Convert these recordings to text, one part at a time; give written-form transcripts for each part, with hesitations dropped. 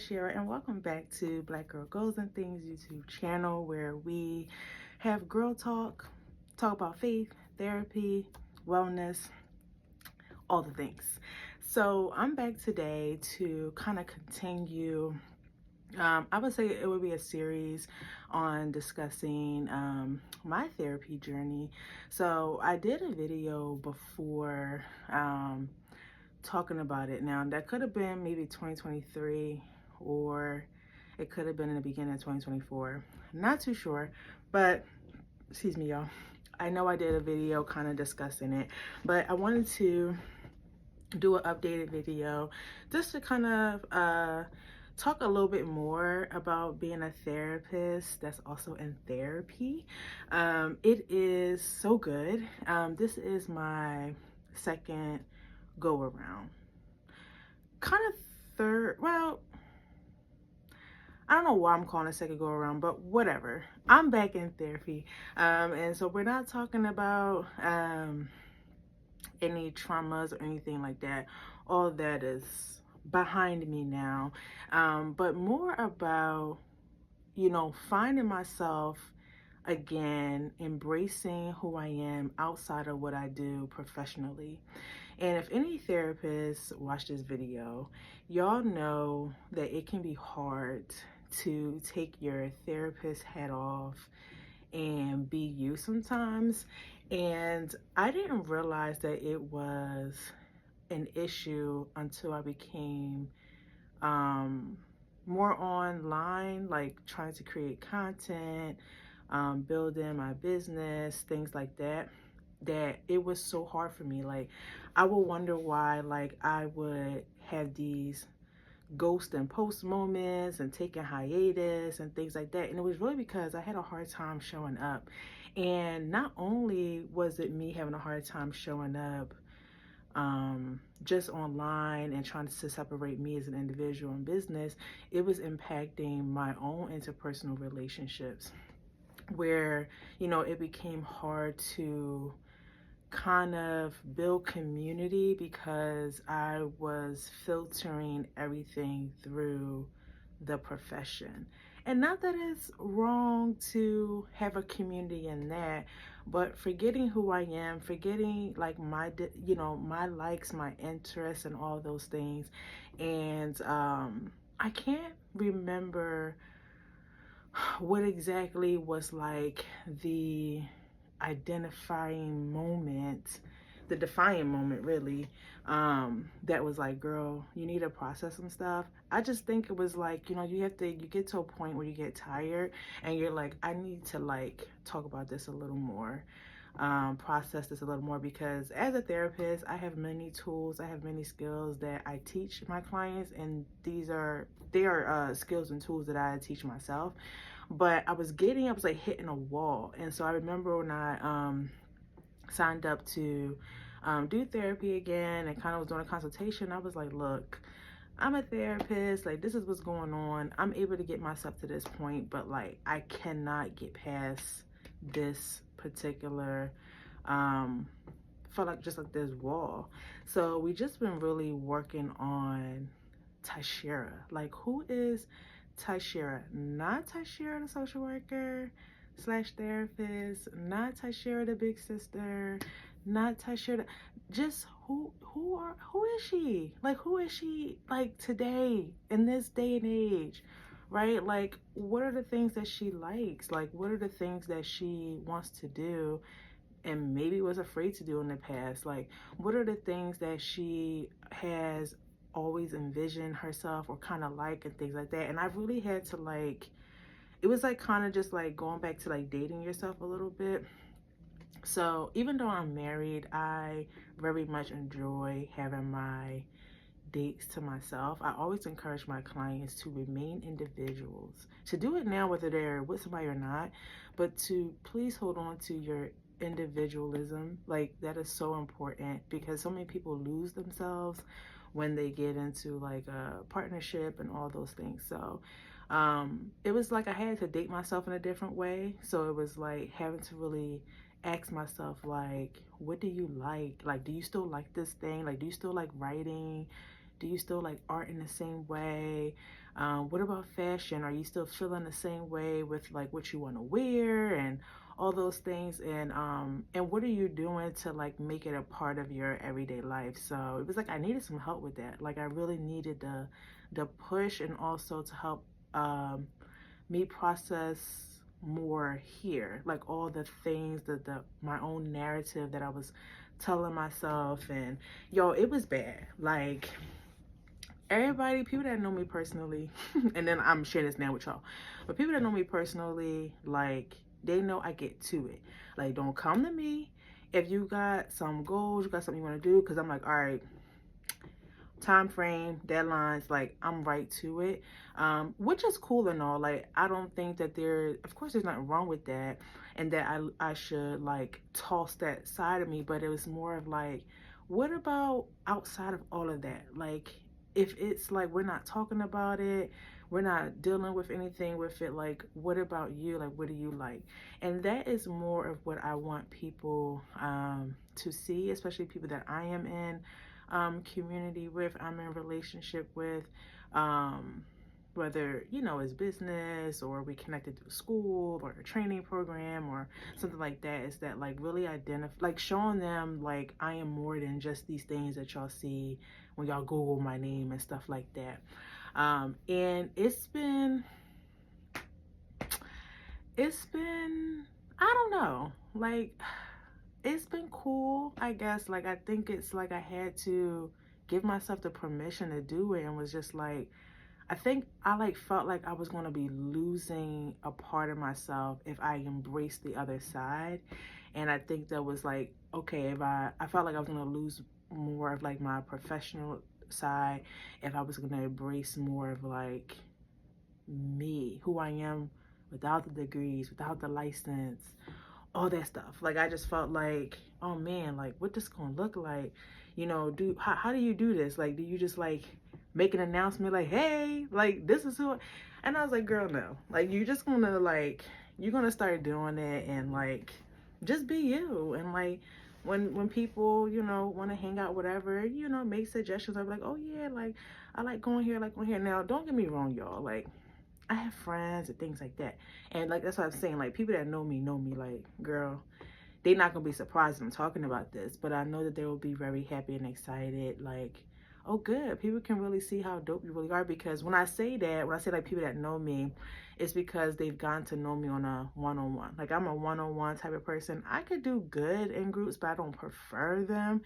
Tyshera, and welcome back to Black Girl Goals and Things YouTube channel, where we have girl talk about faith, therapy, wellness, all the things. So I'm back today to kind of continue. I would say it would be a series on discussing my therapy journey. So I did a video before talking about it. Now that could have been maybe 2023, or it could have been in the beginning of 2024. Not too sure, but excuse me, y'all. I know I did a video kind of discussing it, but I wanted to do an updated video just to kind of talk a little bit more about being a therapist that's also in therapy. It is so good. This is my second go around. Kind of third, well, I don't know why I'm calling it second go around, but whatever. I'm back in therapy. And so we're not talking about any traumas or anything like that. All of that is behind me now. But more about, finding myself again, embracing who I am outside of what I do professionally. And if any therapists watch this video, y'all know that it can be hard to take your therapist hat off and be you sometimes. And I didn't realize that it was an issue until I became more online, like trying to create content, building my business, things like that, that it was so hard for me. Like, I would wonder why, like, I would have these ghost and post moments and taking hiatus and things like that. And it was really because I had a hard time showing up. And not only was it me having a hard time showing up just online and trying to separate me as an individual and business, it was impacting my own interpersonal relationships, where, it became hard to kind of build community because I was filtering everything through the profession. And not that it's wrong to have a community in that, but forgetting who I am, forgetting like my likes, my interests, and all those things. And I can't remember what exactly was like the identifying moment, the defining moment really, that was like, girl, you need to process some stuff. I just think it was like, you get to a point where you get tired and you're like, I need to like talk about this a little more, process this a little more, because as a therapist, I have many tools, I have many skills that I teach my clients, and they are skills and tools that I teach myself. But I was like hitting a wall. And so I remember when I signed up to do therapy again and kind of was doing a consultation, I was like, look, I'm a therapist, like this is what's going on. I'm able to get myself to this point, but like I cannot get past this particular felt like just like this wall. So we just been really working on Tyshera. Like, who is Tyshera? Not Tyshera the social worker slash therapist, not Tyshera the big sister, not Tyshera, just who is she? Like, who is she like today in this day and age? Right? Like, what are the things that she likes? Like, what are the things that she wants to do and maybe was afraid to do in the past? Like, what are the things that she has always envisioned herself or kind of like, and things like that? And I really had to like, it was like kind of just like going back to like dating yourself a little bit. So even though I'm married, I very much enjoy having my dates to myself. I always encourage my clients to remain individuals, to do it now whether they're with somebody or not, but to please hold on to your individualism. Like, that is so important, because so many people lose themselves when they get into like a partnership and all those things. So it was like I had to date myself in a different way. So it was like having to really ask myself, like, what do you like? Like, do you still like this thing? Like, do you still like writing? Do you still like art in the same way? What about fashion? Are you still feeling the same way with like what you want to wear and all those things? And what are you doing to like make it a part of your everyday life? So it was like I needed some help with that. Like I really needed the push, and also to help um, me process more here, like all the things that the my own narrative that I was telling myself. And yo, it was bad. Like everybody, people that know me personally, and then I'm sharing this now with y'all, but people that know me personally, like they know I get to it. Like, don't come to me if you got some goals, you got something you want to do, because I'm like, all right, time frame, deadlines, like I'm right to it. Which is cool and all. Like I don't think that there, of course there's nothing wrong with that, and that I should like toss that side of me, but it was more of like, what about outside of all of that? Like if it's like we're not talking about it, we're not dealing with anything with it, like what about you? Like what do you like? And that is more of what I want people to see, especially people that I am in community with, I'm in relationship with, um, whether, you know, it's business or we connected through school or a training program or something like that, is that like really identify, like showing them like I am more than just these things that y'all see when y'all Google my name and stuff like that. And it's been, I don't know, like it's been cool, I guess. Like I think it's like I had to give myself the permission to do it, and was just like, I think I like felt like I was going to be losing a part of myself if I embraced the other side. And I think that was like, okay, if I felt like I was going to lose more of like my professional side if I was going to embrace more of like me, who I am without the degrees, without the license, all that stuff. Like I just felt like, oh man, like what this gonna look like? You know, how do you do this? Like, do you just like make an announcement like, hey, like this is who? And I was like, girl, no. Like you just gonna like you're gonna start doing it and like just be you. And like when people, you know, want to hang out, whatever, you know, make suggestions. I'll be like, oh yeah, like I like going here, like going here. Now, don't get me wrong, y'all. Like I have friends and things like that. And like that's what I'm saying. Like people that know me, like, girl, they not gonna be surprised I'm talking about this. But I know that they will be very happy and excited. Like, oh good. People can really see how dope you really are. Because when I say that, when I say like people that know me, it's because they've gotten to know me on a one-on-one. Like I'm a one-on-one type of person. I could do good in groups, but I don't prefer them.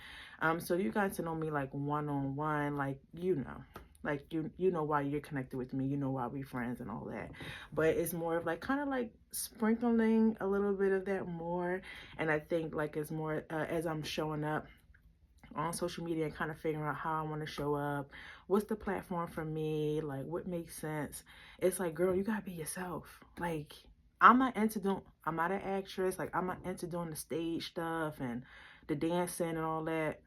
So you got to know me like one-on-one, like you know. Like you know why you're connected with me, you know why we friends and all that. But it's more of like kind of like sprinkling a little bit of that more. And I think like it's more as I'm showing up on social media and kind of figuring out how I want to show up, what's the platform for me, like what makes sense. It's like, girl, you gotta be yourself. Like I'm not an actress, like I'm not into doing the stage stuff and the dancing and all that.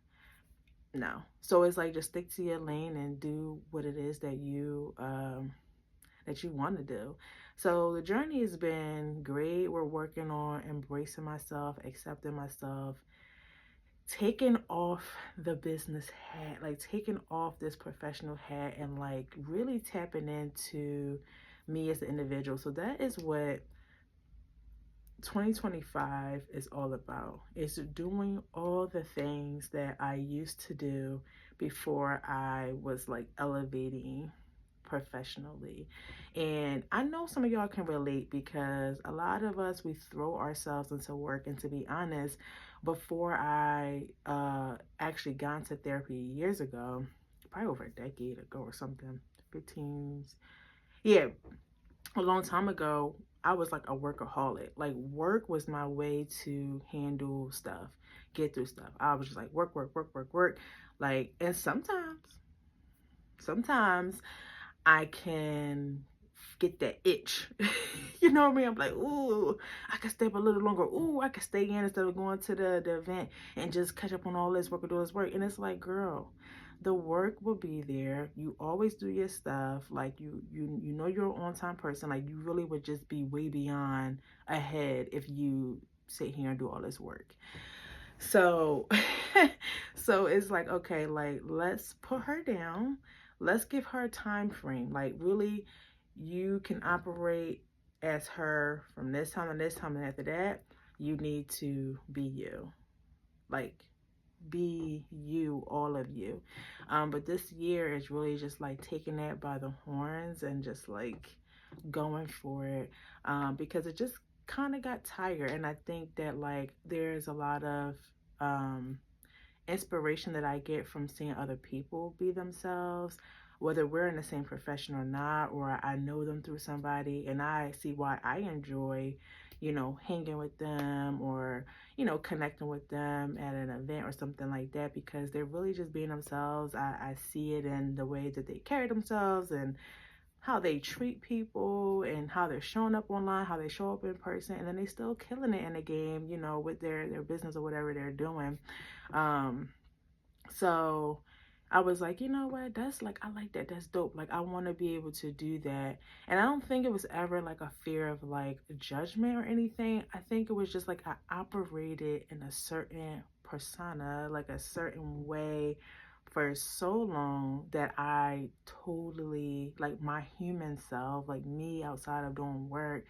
No. So it's like just stick to your lane and do what it is that you want to do. So the journey has been great. We're working on embracing myself, accepting myself, taking off the business hat, like taking off this professional hat and like really tapping into me as an individual. So that is what 2025 is all about. It's doing all the things that I used to do before I was like elevating professionally. And I know some of y'all can relate because a lot of us, we throw ourselves into work. And to be honest, before I actually got into therapy years ago, probably over a decade ago or something, 15, yeah, a long time ago, I was like a workaholic. Like work was my way to handle stuff, get through stuff. I was just like work, work, work, work, work. Like, and sometimes I can get that itch. You know what I mean? I'm like, ooh, I can stay up a little longer. Ooh, I can stay in instead of going to the event and just catch up on all this work or do this work. And it's like, girl, the work will be there. You always do your stuff. Like you know you're an on-time person. Like you really would just be way beyond ahead if you sit here and do all this work. So so it's like, okay, like let's put her down. let's give her a time frame. Like, really, you can operate as her from this time and this time, and after that, you need to be you. Like, be you, all of you. But this year is really just like taking that by the horns and just like going for it, because it just kind of got tired. And I think that like there's a lot of um, inspiration that I get from seeing other people be themselves, whether we're in the same profession or not, or I know them through somebody and I see why I enjoy, hanging with them, or, connecting with them at an event or something like that, because they're really just being themselves. I see it in the way that they carry themselves and how they treat people and how they're showing up online, how they show up in person, and then they still killing it in the game, with their business or whatever they're doing. Um, so I was like, you know what? That's like, I like that. That's dope. Like, I want to be able to do that. And I don't think it was ever like a fear of like judgment or anything. I think it was just like I operated in a certain persona, like a certain way for so long that I totally, like my human self, like me outside of doing work,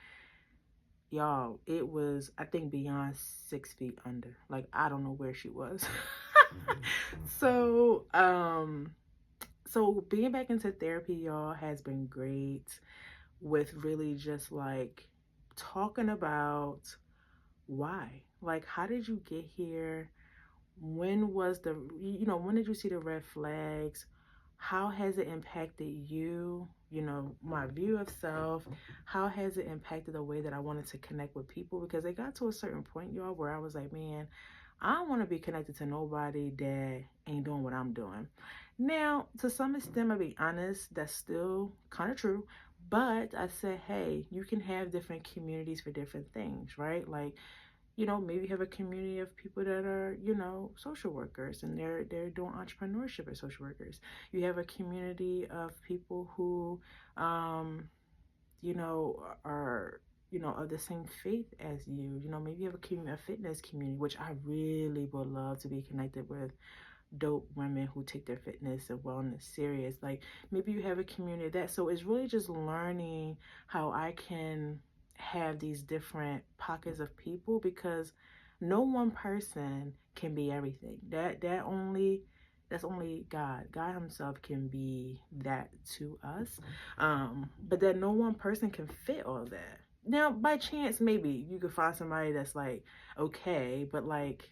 y'all, it was, I think, beyond 6 feet under. Like, I don't know where she was. So, so being back into therapy, y'all, has been great, with really just like talking about why. Like, how did you get here? When was when did you see the red flags? How has it impacted you? My view of self. How has it impacted the way that I wanted to connect with people? Because it got to a certain point, y'all, where I was like, man, I don't want to be connected to nobody that ain't doing what I'm doing. Now, to some extent, I'll be honest, that's still kind of true. But I said, hey, you can have different communities for different things, right? Like, maybe have a community of people that are, social workers, and they're doing entrepreneurship as social workers. You have a community of people who, are, of the same faith as you. Maybe you have a fitness community, which I really would love to be connected with dope women who take their fitness and wellness serious. Like, maybe you have a community of that. So it's really just learning how I can have these different pockets of people, because no one person can be everything. That's only God. God himself can be that to us. But that no one person can fit all that. Now, by chance, maybe you could find somebody that's like okay, but like,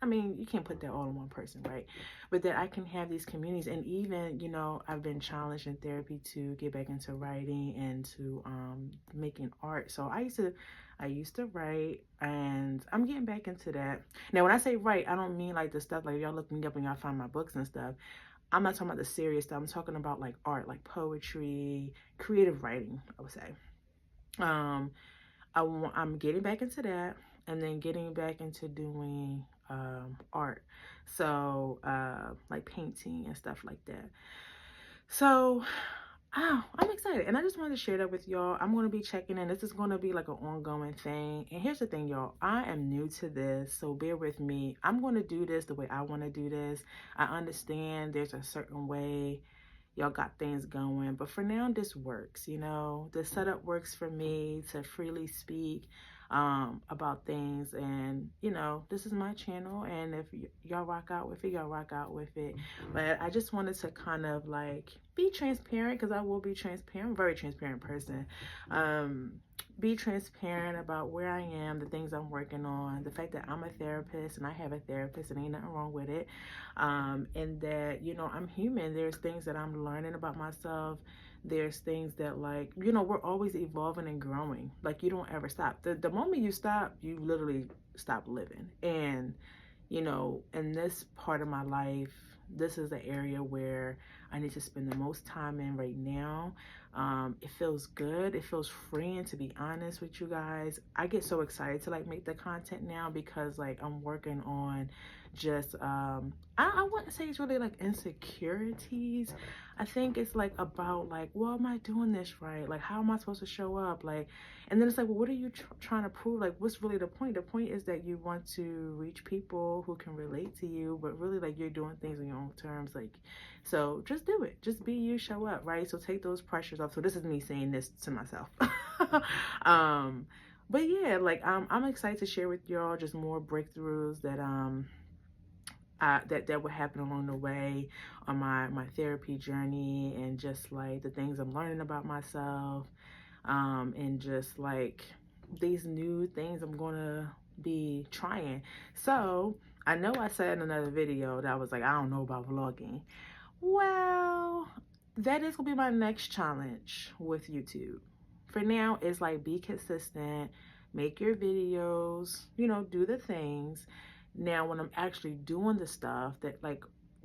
I mean, you can't put that all in one person, right? But that I can have these communities. And even, I've been challenged in therapy to get back into writing and to making art. So I used to write, and I'm getting back into that. Now, when I say write, I don't mean like the stuff like y'all look me up and y'all find my books and stuff. I'm not talking about the serious stuff. I'm talking about like art, like poetry, creative writing, I would say. Um, I'm getting back into that, and then getting back into doing art. So, like painting and stuff like that. So, I'm excited, and I just wanted to share that with y'all. I'm going to be checking in. This is going to be like an ongoing thing. And here's the thing, y'all. I am new to this, so bear with me. I'm going to do this the way I want to do this. I understand there's a certain way y'all got things going, but for now, this works. The setup works for me to freely speak about things, and this is my channel, and if y'all rock out with it, y'all rock out with it. But I just wanted to kind of like be transparent, because I will be transparent. I'm a very transparent person. Be transparent about where I am, the things I'm working on, the fact that I'm a therapist and I have a therapist and ain't nothing wrong with it. And that, I'm human. There's things that I'm learning about myself. There's things that, like, we're always evolving and growing. Like, you don't ever stop. The moment you stop, you literally stop living. And, in this part of my life, this is the area where I need to spend the most time in right now. It feels good. It feels freeing, to be honest with you guys. I get so excited to like make the content now, because like I'm working on just I wouldn't say it's really like insecurities. I think it's like about like, well, am I doing this right? Like, how am I supposed to show up? Like, and then it's like, well, what are you trying to prove? Like, what's really the point? The point is that you want to reach people who can relate to you, but really like you're doing things on your own terms. Like, so just do it. Just be you, show up, right? So take those pressures off. So this is me saying this to myself. um, but yeah, like I'm excited to share with y'all just more breakthroughs that that would happen along the way on my therapy journey, and just like the things I'm learning about myself, and just like these new things I'm gonna be trying. So I know I said in another video that I was like, I don't know about vlogging. Well, that is gonna be my next challenge with YouTube. For now, it's like be consistent, make your videos, do the things. Now, when I'm actually doing the stuff that like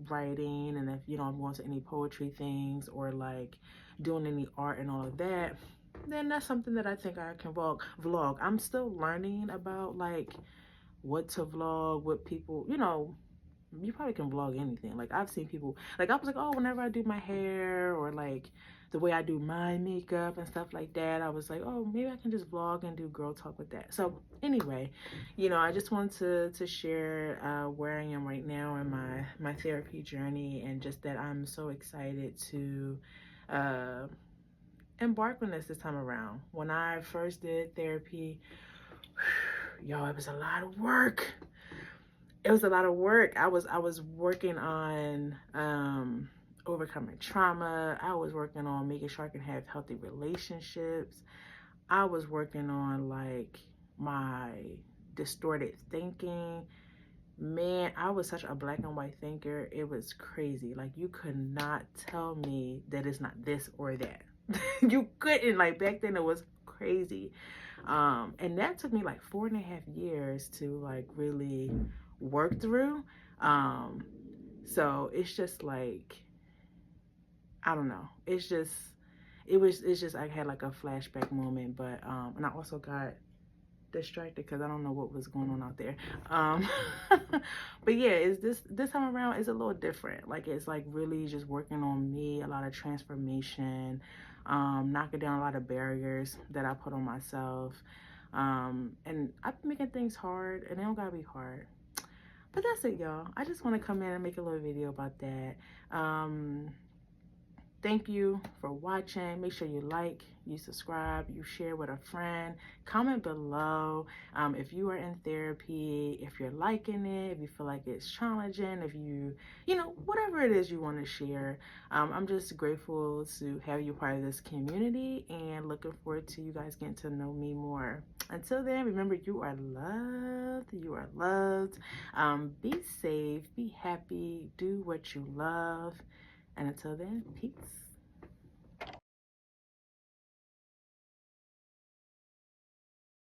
writing, and if I'm going to any poetry things or like doing any art and all of that, then that's something that I think I can vlog. I'm still learning about like what to vlog, what people, you probably can vlog anything. Like I've seen people, like I was like, oh, whenever I do my hair or like the way I do my makeup and stuff like that, I was like, oh, maybe I can just vlog and do girl talk with that. So anyway, I just wanted to share where I am right now in my therapy journey, and just that I'm so excited to uh, embark on this time around. When I first did therapy, y'all, it was a lot of work. It was a lot of work. I was working on overcoming trauma. I was working on making sure I can have healthy relationships. I was working on like my distorted thinking. Man, I was such a black and white thinker. It was crazy. Like you could not tell me that it's not this or that. You couldn't. Like back then it was crazy. And that took me like 4.5 years to like really work through. So it's just like, I don't know. It's just I had like a flashback moment, but and I also got distracted because I don't know what was going on out there. But yeah, is this time around is a little different. Like it's like really just working on me, a lot of transformation, knocking down a lot of barriers that I put on myself. And I've been making things hard, and they don't gotta be hard. But that's it, y'all. I just want to come in and make a little video about that. Thank you for watching. Make sure you like, you subscribe, you share with a friend. Comment below if you are in therapy, if you're liking it, if you feel like it's challenging, if whatever it is you want to share. I'm just grateful to have you part of this community, and looking forward to you guys getting to know me more. Until then, remember, you are loved. You are loved. Be safe, be happy, do what you love. And until then, peace.